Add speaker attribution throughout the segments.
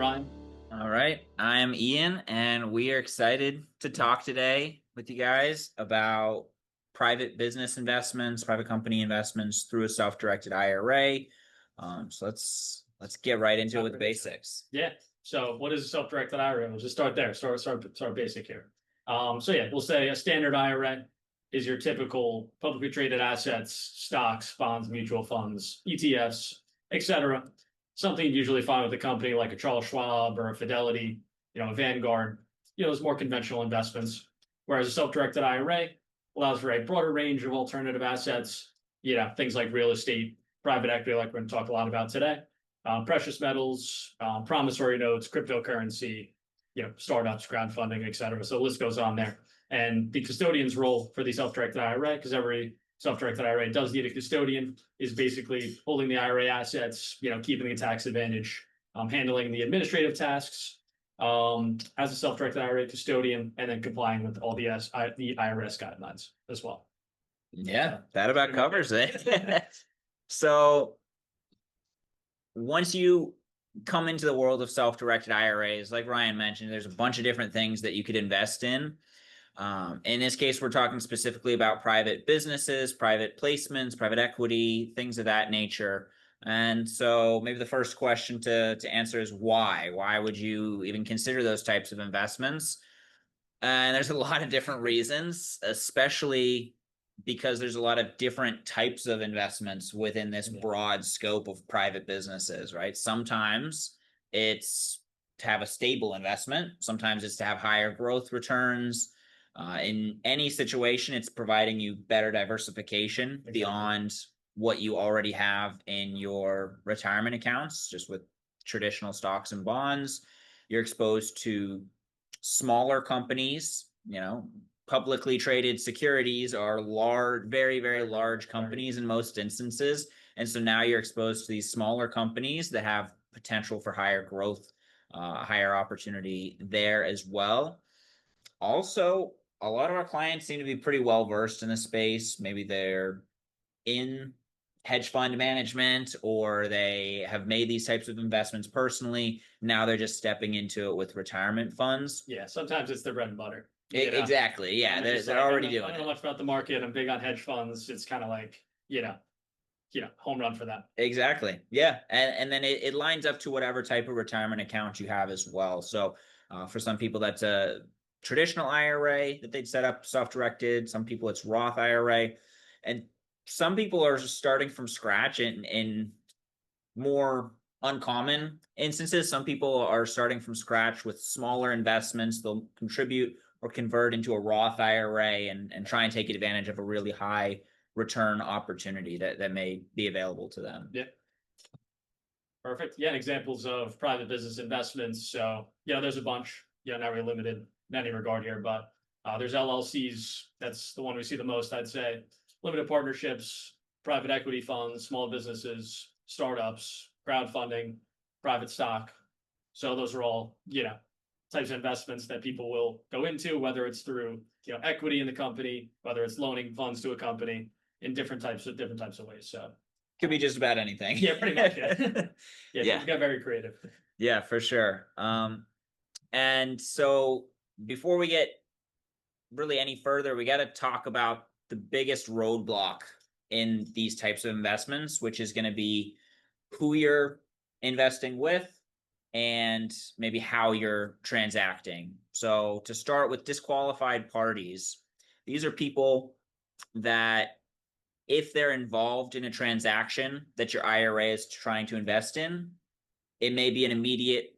Speaker 1: Ryan.
Speaker 2: All right, I'm Ian, and we are excited to talk today with you guys about private business investments, private company investments through a self-directed IRA. So let's get right into it with the basics.
Speaker 1: Yeah. So what is a self-directed IRA? We'll just start there. Start basic here. So yeah, we'll say a standard IRA is your typical publicly traded assets, stocks, bonds, mutual funds, ETFs, etc. Something you usually find with a company like a Charles Schwab or a Fidelity, a Vanguard, those more conventional investments. Whereas a self-directed IRA allows for a broader range of alternative assets, things like real estate, private equity, like we're going to talk a lot about today, precious metals, promissory notes, cryptocurrency, startups, crowdfunding, et cetera. So the list goes on there. And the custodian's role for the self-directed IRA, because every self-directed IRA does need a custodian, is basically holding the IRA assets, keeping the tax advantage, handling the administrative tasks as a self-directed IRA custodian, and then complying with all the IRS guidelines as well.
Speaker 2: Yeah, that about covers it. So once you come into the world of self-directed IRAs, like Ryan mentioned, there's a bunch of different things that you could invest in. In this case, we're talking specifically about private businesses, private placements, private equity, things of that nature. And so maybe the first question to answer is why? Why would you even consider those types of investments? And there's a lot of different reasons, especially because there's a lot of different types of investments within this broad scope of private businesses, right? Sometimes it's to have a stable investment. Sometimes it's to have higher growth returns. In any situation, it's providing you better diversification beyond what you already have in your retirement accounts. Just with traditional stocks and bonds, you're exposed to smaller companies. Publicly traded securities are large, very, very large companies in most instances. And so now you're exposed to these smaller companies that have potential for higher growth, higher opportunity there as well. Also, a lot of our clients seem to be pretty well versed in the space. Maybe they're in hedge fund management, or they have made these types of investments personally. Now they're just stepping into it with retirement funds.
Speaker 1: Yeah, sometimes it's the bread and butter.
Speaker 2: Exactly. Yeah, they're already doing it.
Speaker 1: I don't know much about the market. I'm big on hedge funds. It's kind of like, home run for them.
Speaker 2: Exactly. Yeah. And then it lines up to whatever type of retirement account you have as well. So for some people, that's a traditional IRA that they'd set up self-directed. Some people it's Roth IRA. And some people are just starting from scratch in more uncommon instances. Some people are starting from scratch with smaller investments. They'll contribute or convert into a Roth IRA and try and take advantage of a really high return opportunity that may be available to them.
Speaker 1: Yeah. Perfect. Yeah, and examples of private business investments. So, there's a bunch, not really limited in any regard here, but there's LLCs. That's the one we see the most, I'd say. Limited partnerships, private equity funds, small businesses, startups, crowdfunding, private stock. So those are all, types of investments that people will go into, whether it's through, equity in the company, whether it's loaning funds to a company in different types of ways. So
Speaker 2: could be just about anything.
Speaker 1: Yeah, pretty much. Yeah. You got very creative.
Speaker 2: Yeah, for sure. And so before we get really any further, we got to talk about the biggest roadblock in these types of investments, which is going to be who you're investing with and maybe how you're transacting. So to start with disqualified parties, these are people that if they're involved in a transaction that your IRA is trying to invest in, it may be an immediate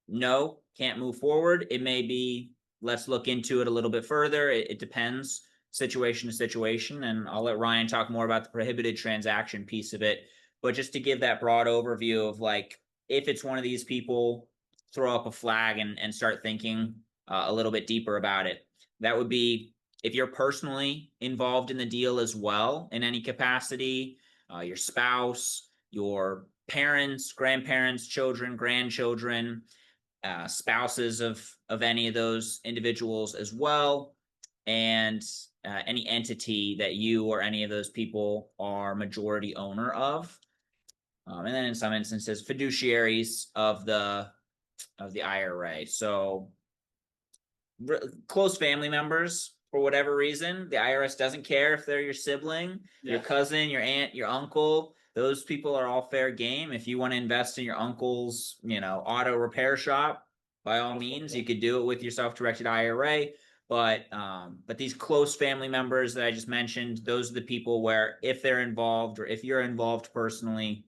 Speaker 2: no, can't move forward. It may be let's look into it a little bit further. It depends situation to situation. And I'll let Ryan talk more about the prohibited transaction piece of it. But just to give that broad overview of like, if it's one of these people, throw up a flag and start thinking a little bit deeper about it. That would be if you're personally involved in the deal as well in any capacity, your spouse, your parents, grandparents, children, grandchildren, spouses of any of those individuals as well, and any entity that you or any of those people are majority owner of. And then in some instances, fiduciaries of the the IRA. So close family members, for whatever reason, the IRS doesn't care if they're your sibling, your cousin, your aunt, your uncle. Those people are all fair game. If you want to invest in your uncle's, auto repair shop, by all means, you could do it with your self-directed IRA. But these close family members that I just mentioned, those are the people where if they're involved or if you're involved personally,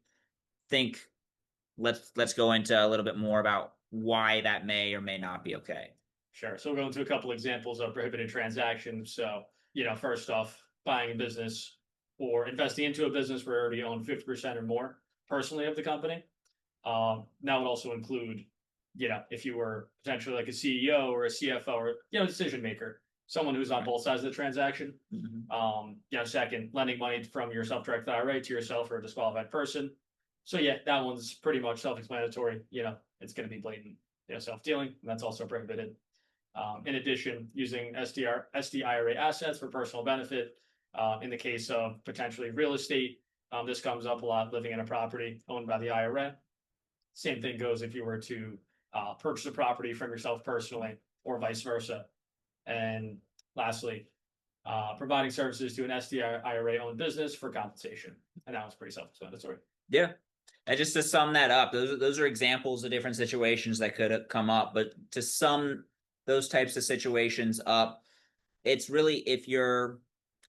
Speaker 2: let's go into a little bit more about why that may or may not be okay.
Speaker 1: Sure. So we'll go into a couple examples of prohibited transactions. So, first off, buying a business or investing into a business where you already own 50% or more personally of the company. That would also include, if you were potentially like a CEO or a CFO or, decision maker, someone who's on both sides of the transaction. Second, lending money from your self-directed IRA to yourself or a disqualified person. So yeah, that one's pretty much self-explanatory. It's going to be blatant, self-dealing, and that's also prohibited. In addition, using SDIRA assets for personal benefit. In the case of potentially real estate, this comes up a lot, living in a property owned by the IRA. Same thing goes if you were to purchase a property from yourself personally or vice versa. And lastly, providing services to an SDIRA owned business for compensation. And that was pretty self-explanatory.
Speaker 2: Yeah. And just to sum that up, those are examples of different situations that could come up. But to sum those types of situations up, it's really if you're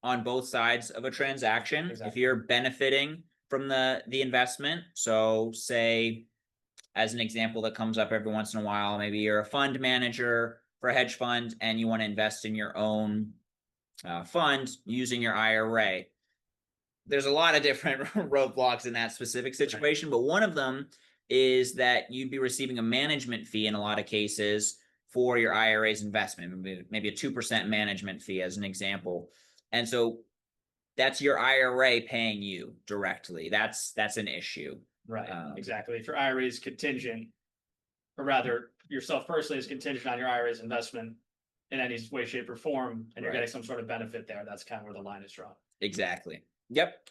Speaker 2: on both sides of a transaction, if you're benefiting from the investment. So say, as an example that comes up every once in a while, maybe you're a fund manager for a hedge fund and you want to invest in your own fund using your IRA. There's a lot of different roadblocks in that specific situation, but one of them is that you'd be receiving a management fee in a lot of cases for your IRA's investment, maybe a 2% management fee as an example. And so that's your IRA paying you directly. That's an issue.
Speaker 1: Right, exactly. If your IRA is contingent, or rather yourself personally is contingent on your IRA's investment in any way, shape, or form, and you're getting some sort of benefit there, that's kind of where the line is drawn.
Speaker 2: Exactly. Yep.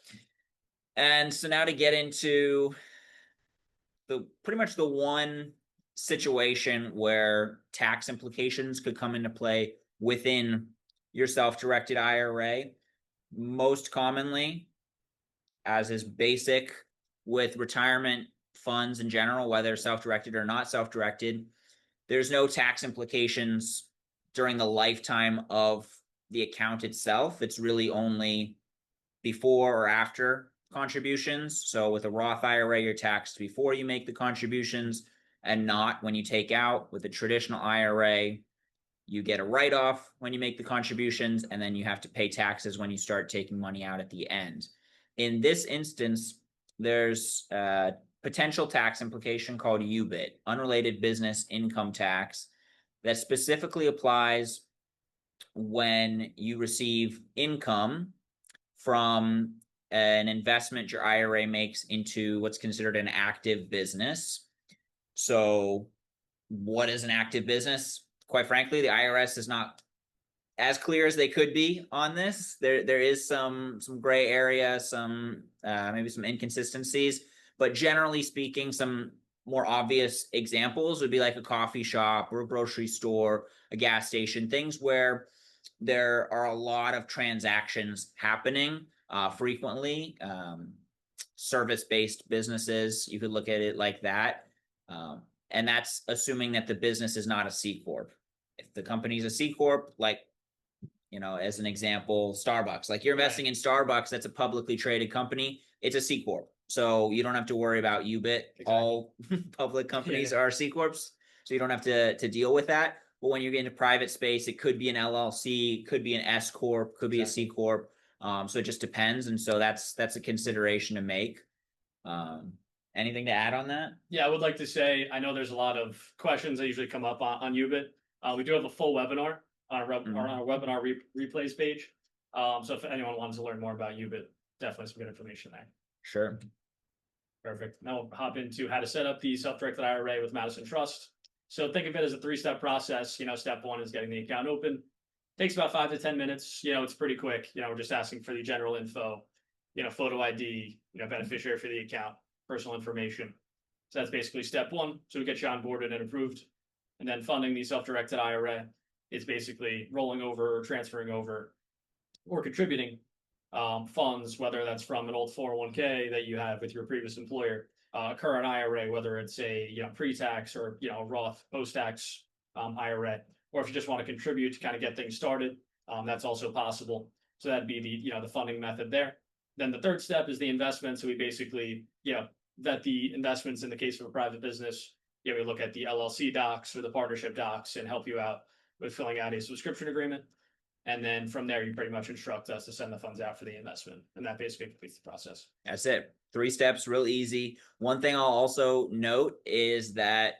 Speaker 2: And so now to get into pretty much the one situation where tax implications could come into play within your self-directed IRA. Most commonly, as is basic with retirement funds in general, whether self-directed or not self-directed, there's no tax implications during the lifetime of the account itself. It's really only before or after contributions. So with a Roth IRA, you're taxed before you make the contributions and not when you take out. With a traditional IRA, you get a write-off when you make the contributions, and then you have to pay taxes when you start taking money out at the end. In this instance, there's a potential tax implication called UBIT, unrelated business income tax, that specifically applies when you receive income from an investment your IRA makes into what's considered an active business. So what is an active business? Quite frankly, the IRS is not as clear as they could be on this. There is some gray area, maybe some inconsistencies, but generally speaking, some more obvious examples would be like a coffee shop or a grocery store, a gas station, things where there are a lot of transactions happening frequently. Service-based businesses, you could look at it like that. And that's assuming that the business is not a C Corp. If the company is a C Corp, like, as an example, Starbucks, like you're investing in Starbucks, that's a publicly traded company. It's a C Corp. So you don't have to worry about UBIT. Exactly. All public companies are C Corps. So you don't have to deal with that. But when you get into private space, it could be an LLC, could be an S Corp, could be a C Corp. So it just depends. And so that's a consideration to make. Anything to add on that?
Speaker 1: Yeah, I would like to say, I know there's a lot of questions that usually come up on UBIT. We do have a full webinar on our webinar replays page. So if anyone wants to learn more about UBIT, definitely some good information there.
Speaker 2: Sure.
Speaker 1: Perfect. Now we'll hop into how to set up the self-directed IRA with Madison Trust. So think of it as a 3-step process. Step 1 is getting the account open. Takes about 5 to 10 minutes. It's pretty quick. We're just asking for the general info, photo ID, beneficiary for the account, personal information. So that's basically step one. So we get you onboarded and approved. And then funding the self-directed IRA is basically rolling over or transferring over or contributing funds, whether that's from an old 401k that you have with your previous employer, current IRA, whether it's a pre-tax or Roth post-tax IRA, or if you just want to contribute to kind of get things started, that's also possible. So that'd be the funding method there. Then the third step is the investment. So we basically vet the investments in the case of a private business. We look at the LLC docs or the partnership docs and help you out with filling out a subscription agreement. And then from there, you pretty much instruct us to send the funds out for the investment. And that basically completes the process.
Speaker 2: That's it. 3 steps, real easy. One thing I'll also note is that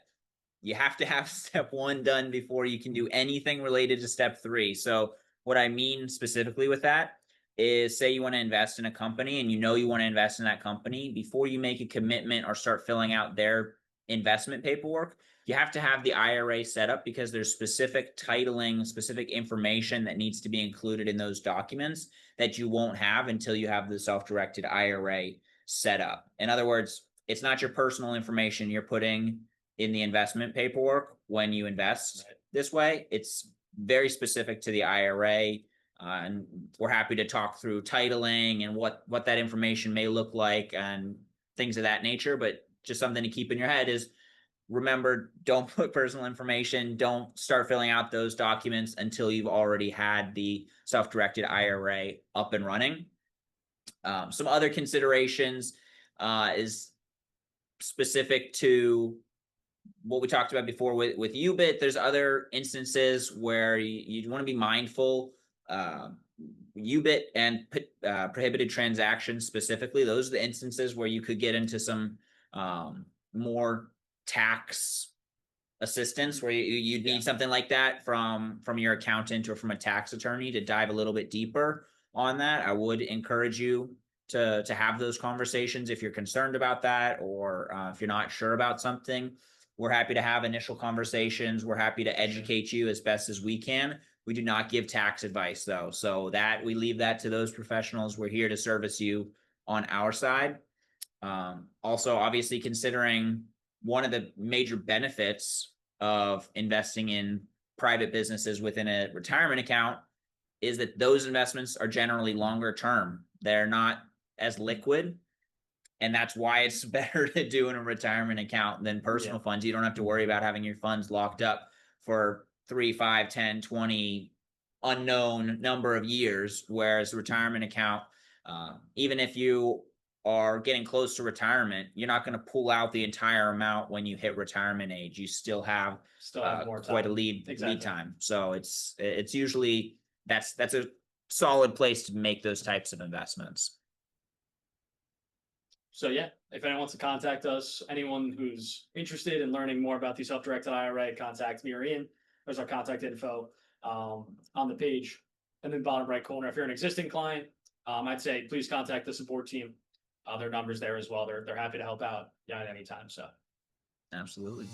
Speaker 2: you have to have step 1 done before you can do anything related to step 3. So what I mean specifically with that is, say you want to invest in a company and you want to invest in that company, before you make a commitment or start filling out their investment paperwork, you have to have the IRA set up, because there's specific titling, specific information that needs to be included in those documents that you won't have until you have the self-directed IRA set up. In other words, it's not your personal information you're putting in the investment paperwork when you invest this way. It's very specific to the IRA. And we're happy to talk through titling and what that information may look like and things of that nature. But just something to keep in your head is, remember, don't put personal information. Don't start filling out those documents until you've already had the self-directed IRA up and running. Some other considerations is specific to what we talked about before with UBIT. There's other instances where you want to be mindful. UBIT and prohibited transactions specifically, those are the instances where you could get into some more tax assistance, where you'd need something like that from your accountant or from a tax attorney to dive a little bit deeper on that. I would encourage you to have those conversations if you're concerned about that, or if you're not sure about something. We're happy to have initial conversations. We're happy to educate you as best as we can. We do not give tax advice, though, so that we leave that to those professionals. We're here to service you on our side. Also, obviously, considering one of the major benefits of investing in private businesses within a retirement account is that those investments are generally longer term. They're not as liquid. And that's why it's better to do in a retirement account than personal funds. You don't have to worry about having your funds locked up for 3, 5, 10, 20 unknown number of years. Whereas a retirement account, even if you are getting close to retirement, you're not going to pull out the entire amount when you hit retirement age. You still have more quite a lead time. So it's usually that's a solid place to make those types of investments.
Speaker 1: So yeah, if anyone wants to contact us, anyone who's interested in learning more about the self-directed IRA, contact me or Ian. There's our contact info on the page. And then bottom right corner, if you're an existing client, I'd say please contact the support team. Their number's there as well. They're happy to help out at any time. So
Speaker 2: absolutely.